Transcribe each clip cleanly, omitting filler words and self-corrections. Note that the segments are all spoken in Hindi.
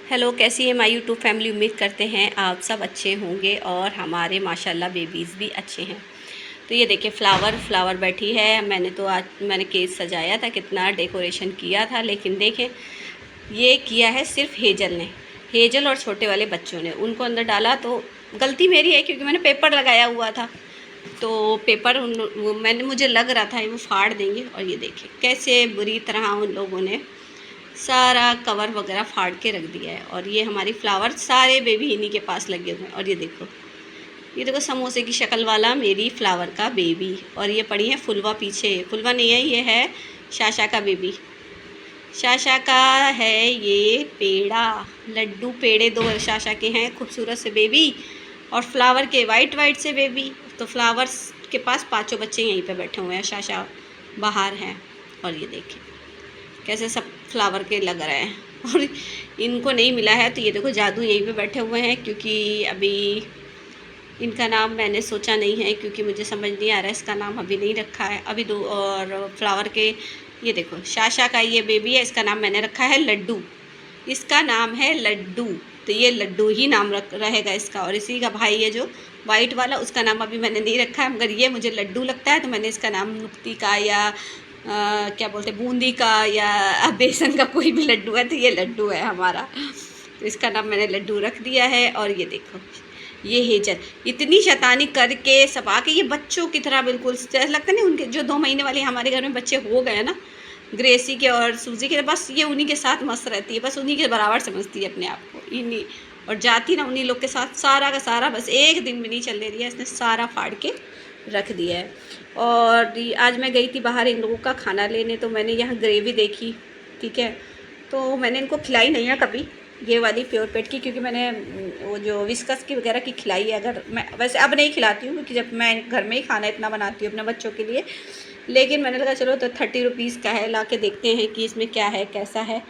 हेलो, कैसी है माय यूट्यूब फैमिली। उम्मीद करते हैं आप सब अच्छे होंगे और हमारे माशाल्लाह बेबीज़ भी अच्छे हैं। तो ये देखिए फ्लावर बैठी है। मैंने केक सजाया था, कितना डेकोरेशन किया था, लेकिन देखें ये किया है सिर्फ हेजल ने। हेजल और छोटे वाले बच्चों ने उनको अंदर डाला, तो गलती मेरी है क्योंकि मैंने पेपर लगाया हुआ था। तो पेपर मुझे लग रहा था वो फाड़ देंगे, और ये देखिए कैसे बुरी तरह उन लोगों ने सारा कवर वगैरह फाड़ के रख दिया है। और ये हमारी फ्लावर सारे बेबी इन्हीं के पास लगे हुए हैं। और ये देखो समोसे की शक्ल वाला मेरी फ्लावर का बेबी। और ये पड़ी है फुलवा पीछे। फुलवा नहीं है, ये है शाशा का बेबी। शाशा का है ये पेड़ा। लड्डू पेड़े दो शाशा के हैं, खूबसूरत से बेबी, और फ्लावर के वाइट से बेबी। तो फ्लावर्स के पास पांचों बच्चे यहीं पे बैठे हुए हैं, शाशा बाहर हैं। और ये देखिए कैसे सब फ्लावर के लग रहे हैं। और इनको नहीं मिला है, तो ये देखो जादू यहीं पे बैठे हुए हैं, क्योंकि अभी इनका नाम मैंने सोचा नहीं है, क्योंकि मुझे समझ नहीं आ रहा है, इसका नाम अभी नहीं रखा है अभी दो। और फ्लावर के ये देखो शाशा का ये बेबी है, इसका नाम मैंने रखा है लड्डू। इसका नाम है लड्डू, तो ये लड्डू ही नाम रहेगा इसका। और इसी का भाई है जो वाइट वाला, उसका नाम अभी मैंने नहीं रखा है, मगर ये मुझे लड्डू लगता है, तो मैंने इसका नाम नुक्ती का या क्या बोलते हैं बूंदी का या बेसन का कोई भी लड्डू है, तो ये लड्डू है हमारा। तो इसका नाम मैंने लड्डू रख दिया है। और ये देखो ये हेजल इतनी शैतानी करके सब आके, ये बच्चों की तरह बिल्कुल लगता नहीं, उनके जो 2 महीने वाले हमारे घर में बच्चे हो गए ना, ग्रेसी के और सूजी के, बस ये उन्हीं के साथ मस्त रहती है, बस उन्हीं के बराबर समझती है अपने आप को इन्हीं। और जाती ना उन्हीं लोग के साथ, सारा का सारा, बस एक दिन भी नहीं चलने दिया इसने, सारा फाड़ के रख दिया है। और आज मैं गई थी बाहर इन लोगों का खाना लेने, तो मैंने यहाँ ग्रेवी देखी, ठीक है, तो मैंने इनको खिलाई नहीं है कभी ये वाली प्योर पेट की, क्योंकि मैंने वो जो विस्कस की वगैरह की खिलाई है। अगर मैं वैसे अब नहीं खिलाती हूँ, क्योंकि जब मैं घर में ही खाना इतना बनाती हूँ अपने बच्चों के लिए, लेकिन मैंने लगा चलो तो 30 रुपीज़ का है, ला के देखते हैं कि इसमें क्या है कैसा है।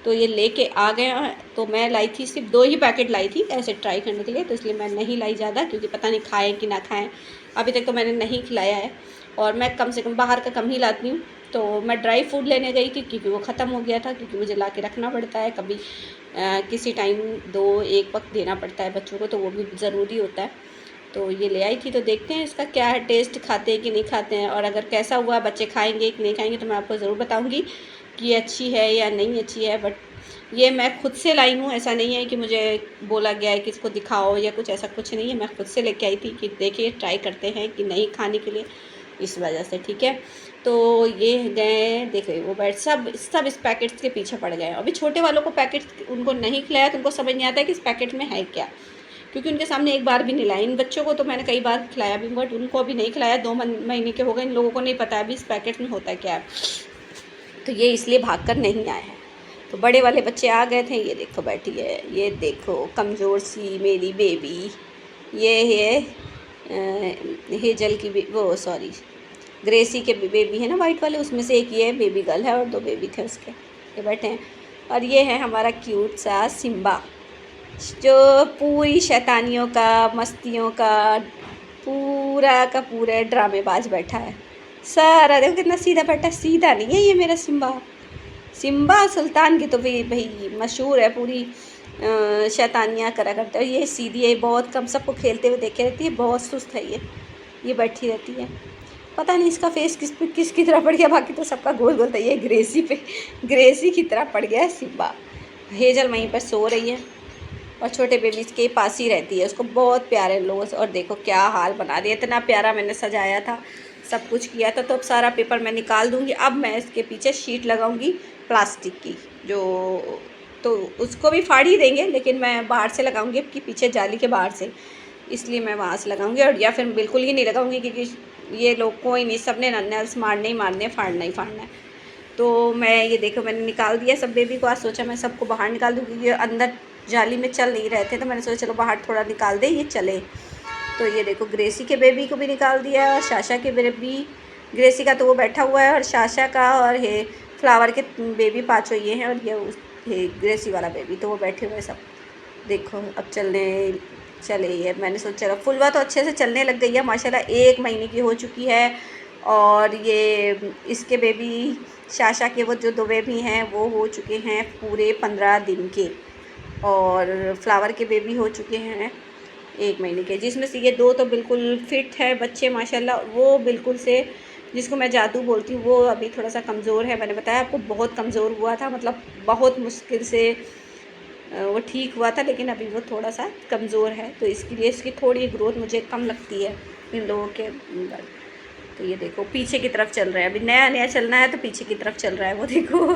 तो ये लेके आ गए हैं। तो मैं लाई थी सिर्फ 2 ही पैकेट लाई थी ऐसे ट्राई करने के लिए, तो इसलिए मैं नहीं लाई ज़्यादा, क्योंकि पता नहीं खाएँ कि ना खाएँ। अभी तक तो मैंने नहीं खिलाया है, और मैं कम से कम बाहर का कम ही लाती हूँ। तो मैं ड्राई फ्रूट लेने गई थी, क्योंकि वो ख़त्म हो गया था, क्योंकि मुझे ला के रखना पड़ता है, कभी किसी टाइम 2-1 वक्त देना पड़ता है बच्चों को, तो वो भी ज़रूरी होता है। तो ये ले आई थी, तो देखते हैं इसका क्या है, टेस्ट खाते हैं कि नहीं खाते हैं, और अगर कैसा हुआ, बच्चे खाएंगे कि नहीं खाएंगे, तो मैं आपको ज़रूर बताऊंगी कि अच्छी है या नहीं अच्छी है। बट ये मैं खुद से लाई हूँ, ऐसा नहीं है कि मुझे बोला गया है कि इसको दिखाओ या कुछ, ऐसा कुछ नहीं है। मैं खुद से लेके आई थी कि देखिए ट्राई करते हैं कि नहीं खाने के लिए, इस वजह से, ठीक है। तो ये गए देख रहे वो बैठ सब इस पैकेट्स के पीछे पड़ गए। अभी छोटे वालों को पैकेट उनको नहीं खिलाया, तो उनको समझ नहीं आता है कि इस पैकेट में है क्या, क्योंकि उनके सामने एक बार भी नहीं लाया। इन बच्चों को तो मैंने कई बार खिलाया भी, बट उनको अभी नहीं खिलाया। 2 महीने के हो गए, इन लोगों को नहीं पता अभी इस पैकेट में होता क्या है, तो ये इसलिए भाग कर नहीं आए हैं। तो बड़े वाले बच्चे आ गए थे, ये देखो बैठी है, ये देखो कमज़ोर सी मेरी बेबी। ये है हेजल की वो सॉरी ग्रेसी के बेबी है ना वाइट वाले, उसमें से एक ये बेबी गर्ल है, और 2 बेबी थे उसके, ये बैठे हैं। और ये है हमारा क्यूट सा सिम्बा, जो पूरी शैतानियों का, मस्तियों का पूरा का पूरा ड्रामेबाज बैठा है सारा। देखो कितना सीधा बैठा, सीधा नहीं है ये मेरा सिम्बा। सिम्बा सुल्तान की तो भाई मशहूर है, पूरी शैतानियाँ करा करता है। ये सीधी है, बहुत कम सबको खेलते हुए देखे रहती है, बहुत सुस्त है ये बैठी रहती है। पता नहीं इसका फेस किसकी तरह पड़ गया, बाकी तो सबका गोल गोल था, ये ग्रेसी की तरह पड़ गया है सिम्बा। हेजल वहीं पर सो रही है, और छोटे बेबीज़ के पास ही रहती है, उसको बहुत प्यारे लोगों से। और देखो क्या हाल बना दिया, इतना प्यारा मैंने सजाया था, सब कुछ किया था। तो अब सारा पेपर मैं निकाल दूँगी। अब मैं इसके पीछे शीट लगाऊँगी प्लास्टिक की, जो तो उसको भी फाड़ ही देंगे, लेकिन मैं बाहर से लगाऊँगी, कि पीछे जाली के बाहर से, इसलिए मैं वहाँ से लगाऊँगी। और या फिर बिल्कुल ही नहीं लगाऊँगी, क्योंकि ये लोग कोई नहीं, सब ने नल्स मारने ही मारने, फाड़ना ही फाड़ना है। तो मैं ये देखो मैंने निकाल दिया सब बेबी को। आज सोचा मैं सबको बाहर निकाल दूँ, क्योंकि अंदर जाली में चल नहीं रहे थे, तो मैंने सोचा चलो बाहर थोड़ा निकाल दे, ये चले। तो ये देखो ग्रेसी के बेबी को भी निकाल दिया, और शाशा के बेबी, ग्रेसी का तो वो बैठा हुआ है, और शाशा का और ये फ्लावर के बेबी पाँचों ये हैं, और ये ग्रेसी वाला बेबी, तो वो बैठे हुए सब। देखो अब चले ये, मैंने सोचा चलो। फुलवा तो अच्छे से चलने लग गई है माशाल्लाह, 1 महीने की हो चुकी है। और ये इसके बेबी शाशा के वो जो 2 बेबी हैं वो हो चुके हैं पूरे 15 दिन के। और फ्लावर के बेबी हो चुके हैं 1 महीने के, जिसमें से ये 2 तो बिल्कुल फिट है बच्चे माशाल्लाह। वो बिल्कुल से जिसको मैं जादू बोलती हूँ वो अभी थोड़ा सा कमज़ोर है। मैंने बताया आपको बहुत कमज़ोर हुआ था, मतलब बहुत मुश्किल से वो ठीक हुआ था, लेकिन अभी वो थोड़ा सा कमज़ोर है, तो इसके लिए इसकी थोड़ी ग्रोथ मुझे कम लगती है इन लोगों के अंदर। तो ये देखो पीछे की तरफ चल रहा है, अभी नया नया चलना है तो पीछे की तरफ चल रहा है वो देखो।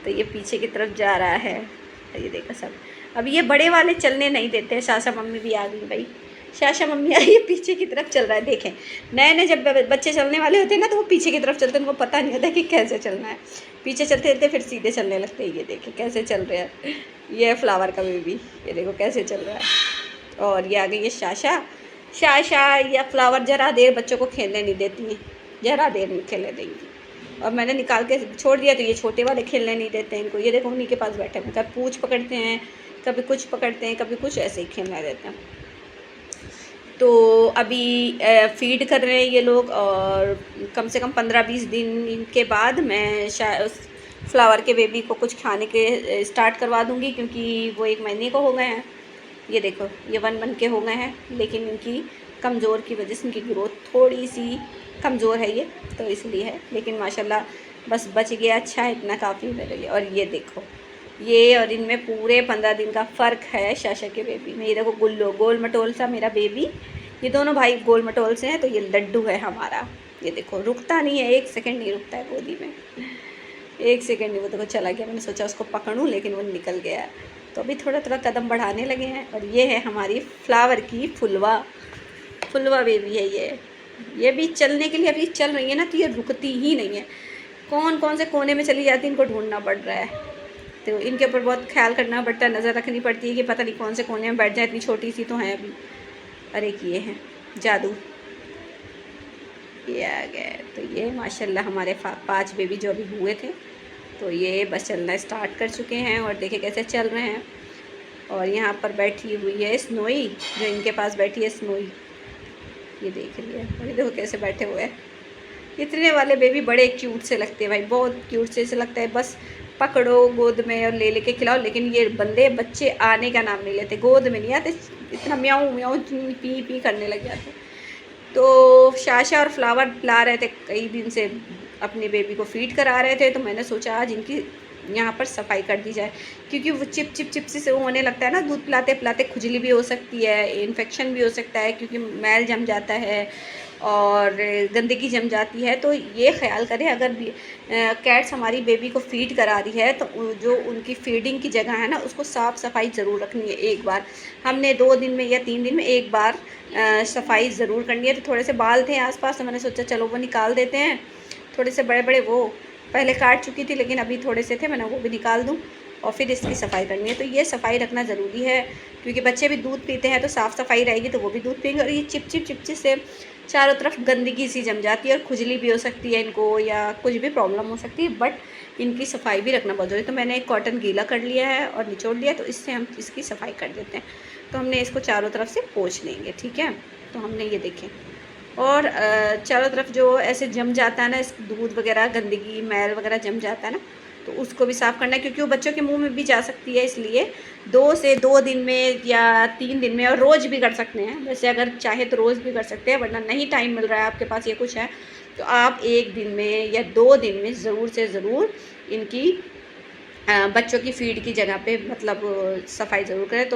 तो ये पीछे की तरफ जा रहा है, तो ये देखो सब। अब ये बड़े वाले चलने नहीं देते हैं। शाशा मम्मी भी आ गई भाई, शाशा मम्मी आई है, पीछे की तरफ चल रहा है। देखें नए नए जब बच्चे चलने वाले होते हैं ना तो वो पीछे की तरफ चलते हैं, उनको पता नहीं होता कि कैसे चलना है। पीछे चलते चलते फिर सीधे चलने लगते हैं। ये देखें कैसे चल रहे हैं, ये है फ्लावर का बेबी, ये देखो कैसे चल रहा है। और ये आ गई है शाशा। शाशा या फ्लावर ज़रा देर बच्चों को खेलने नहीं देती हैं, ज़रा देर नहीं खेलने देंगी। और मैंने निकाल के छोड़ दिया तो ये छोटे वाले खेलने नहीं देते हैं इनको। ये देखो उन्हीं के पास बैठे हैं, कभी पूँछ पकड़ते हैं, कभी कुछ पकड़ते हैं, कभी कुछ, ऐसे ही खेलने देते हैं। तो अभी फीड कर रहे हैं ये लोग, और कम से कम 15-20 दिन के बाद मैं उस फ्लावर के बेबी को कुछ खाने के स्टार्ट करवा दूँगी, क्योंकि वो 1 महीने को हो गए हैं। ये देखो ये 1 मंथ के हो गए हैं, लेकिन इनकी कमज़ोर की वजह से इनकी ग्रोथ थोड़ी सी कमज़ोर है ये, तो इसलिए है। लेकिन माशाल्लाह बस बच गया, अच्छा है, इतना काफ़ी मेरे लिए। और ये देखो ये और इनमें पूरे 15 दिन का फ़र्क है शाशा के बेबी में। ये देखो गुल्लो गोल मटोल सा मेरा बेबी, ये दोनों भाई गोल मटोल से हैं। तो ये लड्डू है हमारा, ये देखो रुकता नहीं है, 1 सेकंड नहीं रुकता है गोदी में, 1 सेकंड नहीं। वो देखो चला गया, मैंने सोचा उसको पकड़ूं लेकिन वो निकल गया। तो अभी थोड़ा थोड़ा कदम बढ़ाने लगे हैं। और ये है हमारी फ्लावर की फुलवा, फुलवा बेबी है ये भी चलने के लिए अभी चल रही है ना, तो ये रुकती ही नहीं है। कौन कौन से कोने में चली जाती है, इनको ढूंढना पड़ रहा है। तो इनके ऊपर बहुत ख्याल करना पड़ता है, नज़र रखनी पड़ती है कि पता नहीं कौन से कोने में बैठ जाए, इतनी छोटी सी तो हैं अभी। अरे किए हैं जादू, ये आ गए। तो ये माशाल्लाह हमारे 5 बेबी जो अभी हुए थे, तो ये बस चलना स्टार्ट कर चुके हैं। और देखे कैसे चल रहे हैं। और यहाँ पर बैठी हुई है स्नोई, जो इनके पास बैठी है स्नोई, ये देख रही है। और ये देखो कैसे बैठे हुए हैं। इतने वाले बेबी बड़े क्यूट से लगते हैं भाई, बहुत क्यूट से लगता है। बस पकड़ो गोद में और ले लेके खिलाओ, लेकिन ये बंदे बच्चे आने का नाम नहीं लेते, गोद में नहीं आते, इतना म्याऊं म्याऊं पी पी करने लग जाते। तो शाशा और फ्लावर पिला रहे थे कई दिन से, अपने बेबी को फीड करा रहे थे। तो मैंने सोचा आज इनकी यहाँ पर सफाई कर दी जाए, क्योंकि वो चिप चिप चिप से वो होने लगता है ना, दूध पिलाते पिलाते खुजली भी हो सकती है, इन्फेक्शन भी हो सकता है, क्योंकि मैल जम जाता है और गंदगी जम जाती है। तो ये ख्याल करें, अगर कैट्स हमारी बेबी को फीड करा रही है तो जो उनकी फीडिंग की जगह है ना, उसको साफ़ सफाई ज़रूर रखनी है। एक बार हमने 2 दिन में या 3 दिन में एक बार सफाई ज़रूर करनी है। तो थोड़े से बाल थे आसपास, तो मैंने सोचा चलो वो निकाल देते हैं, थोड़े से बड़े बड़े वो पहले काट चुकी थी, लेकिन अभी थोड़े से थे, मैंने वो भी निकाल दूँ और फिर इसकी सफाई करनी है। तो ये सफाई रखना ज़रूरी है, क्योंकि बच्चे भी दूध पीते हैं, तो साफ़ सफाई रहेगी तो वो भी दूध पिएंगे। और ये चिपचिप चिपचिप से चारों तरफ गंदगी सी जम जाती है, और खुजली भी हो सकती है इनको, या कुछ भी प्रॉब्लम हो सकती है, बट इनकी सफाई भी रखना बहुत ज़रूरी है। तो मैंने एक कॉटन गीला कर लिया है और निचोड़ लिया, तो इससे हम इसकी सफाई कर देते हैं। तो हमने इसको चारों तरफ से पोंछ लेंगे, ठीक है। तो हमने ये देखें, और चारों तरफ जो ऐसे जम जाता है ना, इस दूध वगैरह गंदगी मैल वगैरह जम जाता है ना, तो उसको भी साफ़ करना है, क्योंकि वो बच्चों के मुंह में भी जा सकती है। इसलिए 2 दिन में या 3 दिन में, और रोज़ भी कर सकते हैं। वैसे अगर चाहे तो रोज़ भी कर सकते हैं, वरना नहीं टाइम मिल रहा है आपके पास, ये कुछ है, तो आप 1 दिन में या 2 दिन में ज़रूर से ज़रूर इनकी बच्चों की फ़ीड की जगह पे मतलब सफाई ज़रूर करें।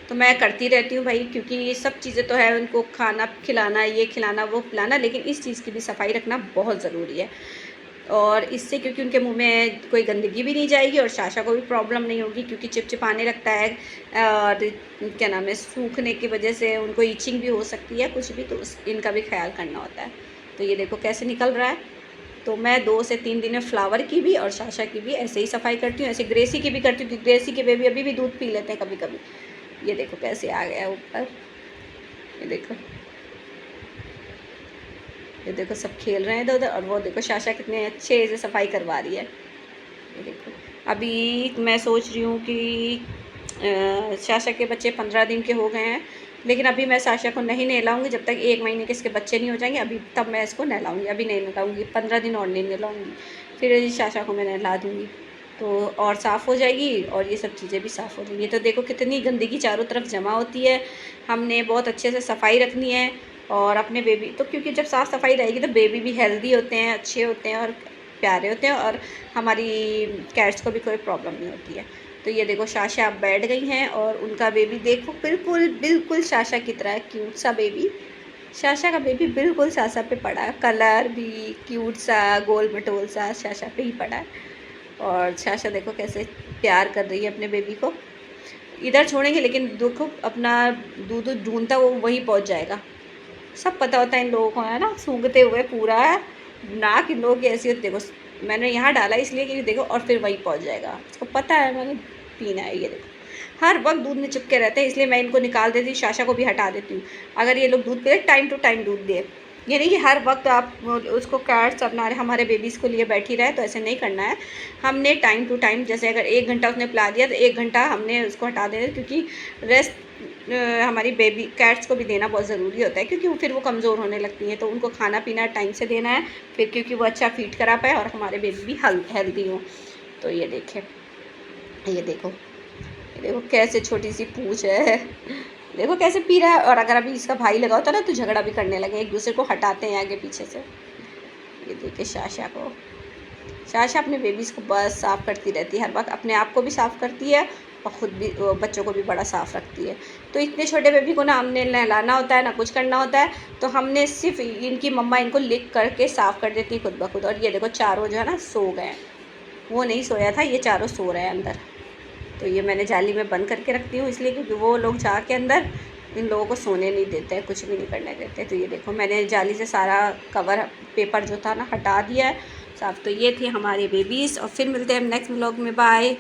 तो मैं करती रहती हूँ भाई, क्योंकि सब चीज़ें तो है, उनको खाना खिलाना, ये खिलाना वो खिलाना, लेकिन इस चीज़ की भी सफाई रखना बहुत ज़रूरी है। और इससे क्योंकि उनके मुंह में कोई गंदगी भी नहीं जाएगी, और शाशा को भी प्रॉब्लम नहीं होगी, क्योंकि चिपचिपाने लगता है, और क्या नाम है, सूखने की वजह से उनको ईचिंग भी हो सकती है कुछ भी, तो इनका भी ख्याल करना होता है। तो ये देखो कैसे निकल रहा है। तो मैं 2 से 3 दिन में फ्लावर की भी और शाशा की भी ऐसे ही सफाई करती हूँ। ऐसे ग्रेसी की भी करती हूँ, क्योंकि ग्रेसी के बेबी अभी भी दूध पी लेते हैं कभी कभी। ये देखो कैसे आ गया ऊपर, ये देखो सब खेल रहे हैं इधर उधर। और वो देखो शाशा कितने अच्छे से सफाई करवा रही है। ये देखो अभी मैं सोच रही हूँ कि शाशा के बच्चे 15 दिन के हो गए हैं, लेकिन अभी मैं साशा को नहीं नहलाऊँगी जब तक 1 महीने के इसके बच्चे नहीं हो जाएंगे। अभी तब मैं इसको नहलाऊँगी, अभी नहीं नहलाऊँगी, 15 दिन और नहीं नहलाऊँगी, फिर साशा को मैं नहला दूँगी। तो और साफ़ हो जाएगी और ये सब चीज़ें भी साफ़ हो जाएंगी। तो देखो कितनी गंदगी चारों तरफ जमा होती है, हमने बहुत अच्छे से सफाई रखनी है। और अपने बेबी तो क्योंकि जब साफ़ सफाई रहेगी तो बेबी भी हेल्दी होते हैं, अच्छे होते हैं और प्यारे होते हैं, और हमारी कैट्स को भी कोई प्रॉब्लम नहीं होती है। तो ये देखो शाशा अब बैठ गई हैं और उनका बेबी देखो बिल्कुल बिल्कुल शाशा की तरह क्यूट सा बेबी। शाशा का बेबी बिल्कुल शाशा पे पड़ा है, कलर भी क्यूट सा गोल मटोल सा शाशा पे ही पड़ा है। और शाशा देखो कैसे प्यार कर रही है अपने बेबी को। इधर छोड़ेंगे लेकिन देखो अपना दूध ढूंढता वो वहीं पहुंच जाएगा। सब पता होता है इन लोगों को, है ना, सूंघते हुए पूरा नाक इन लोगों की ऐसी होती। देखो मैंने यहाँ डाला इसलिए कि देखो, और फिर वहीं पहुंच जाएगा, इसको पता है मैंने पीना है। ये देखो हर वक्त दूध में चिपके रहते हैं, इसलिए मैं इनको निकाल देती हूँ, शाशा को भी हटा देती हूँ। अगर ये लोग दूध पी टाइम टू टाइम दूध दे, ये नहीं कि हर वक्त आप उसको कैट्स अपना हमारे बेबीज़ को लिए बैठी रहे, तो ऐसे नहीं करना है। हमने टाइम टू टाइम, जैसे अगर 1 घंटा उसने पिला दिया तो 1 घंटा हमने उसको हटा देना, क्योंकि रेस्ट हमारी बेबी कैट्स को भी देना बहुत ज़रूरी होता है, क्योंकि फिर वो कमज़ोर होने लगती हैं। तो उनको खाना पीना टाइम से देना है, फिर क्योंकि वो अच्छा फीड करा पाए और हमारे बेबी भी हेल्दी हो। तो ये देखें, ये देखो, ये देखो कैसे छोटी सी पूंछ है, देखो कैसे पी रहा है। और अगर अभी इसका भाई लगा होता ना तो झगड़ा भी करने लगे, एक दूसरे को हटाते हैं आगे पीछे से। ये देखिए शाशा को, शाशा अपने बेबीज़ को बस साफ़ करती रहती है, हर वक्त अपने आप को भी साफ़ करती है और ख़ुद भी बच्चों को भी बड़ा साफ़ रखती है। तो इतने छोटे बेबी को ना हमने नहलाना होता है ना कुछ करना होता है, तो हमने सिर्फ इनकी मम्मा इनको लिख करके साफ़ कर देती है खुद ब खुद। और ये देखो चारों जो है ना सो गए हैं, वो नहीं सोया था, ये चारों सो रहे हैं अंदर। तो ये मैंने जाली में बंद करके रखती हूँ इसलिए क्योंकि वो लोग जाके अंदर इन लोगों को सोने नहीं देते हैं, कुछ भी नहीं करने देते। तो ये देखो मैंने जाली से सारा कवर पेपर जो था ना हटा दिया है साफ। तो ये थे हमारे बेबीज़ और फिर मिलते हैं नेक्स्ट व्लॉग में। बाय।